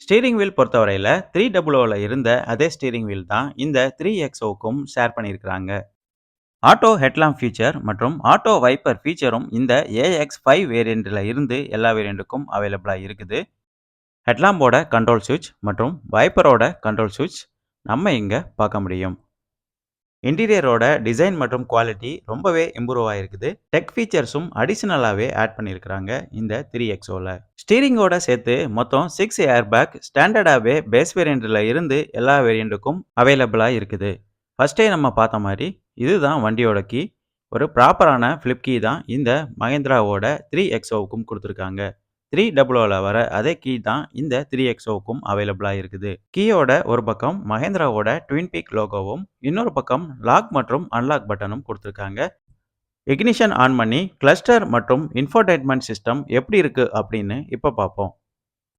Steering wheel பொறுத்தவரையில 300ல இருந்த அதே ஸ்டீரிங் வீல் தான் இந்த 3XOக்கும் ஷேர் பண்ணியிருக்கிறாங்க. ஆட்டோ ஹெட்லாம்ப் ஃபீச்சர் மற்றும் ஆட்டோ வைப்பர் ஃபீச்சரும் இந்த AX5 வேரியண்ட்ல இருந்து எல்லா வேரியண்ட்டுக்கும் அவைலபிளா இருக்குது. ஹெட்லாம்போட கண்ட்ரோல் சுவிட்ச் மற்றும் வைப்பரோட கண்ட்ரோல் சுவிட்ச் நம்ம இங்க பார்க்க முடியும். இன்டீரியரோட டிசைன் மற்றும் குவாலிட்டி ரொம்பவே இம்ப்ரூவ் ஆயிருக்குது. டெக் ஃபீச்சர்ஸும் அடிஷனலாவே ஆட் பண்ணியிருக்கிறாங்க இந்த 3XOல. ஸ்டீரிங்கோட சேர்த்து மொத்தம் 6 ஏர்பேக் ஸ்டாண்டர்டாவே பேஸ் வேரியண்ட்ல இருந்து எல்லா வேரியண்ட்டுக்கும் அவைலபிளா இருக்குது. ஃபர்ஸ்டே நம்ம பார்த்த மாதிரி இதுதான் வண்டியோட கீ. ஒரு ப்ராப்பரான ஃபிளிப் கீ தான் இந்த மஹேந்திராவோட 3XOவுக்கும் கொடுத்துருக்காங்க. 300ல வர அதே கீ தான் இந்த 3XOவுக்கும் அவைலபிளா இருக்குது. கீயோட ஒரு பக்கம் மஹேந்திராவோட ட்வின் பீக் லோகோவும், இன்னொரு பக்கம் லாக் மற்றும் அன்லாக் பட்டனும் கொடுத்துருக்காங்க. இக்னிஷன் ஆன் பண்ணி கிளஸ்டர் மற்றும் இன்ஃபோடெயின்மென்ட் சிஸ்டம் எப்படி இருக்கு அப்படின்னு இப்ப பார்ப்போம்.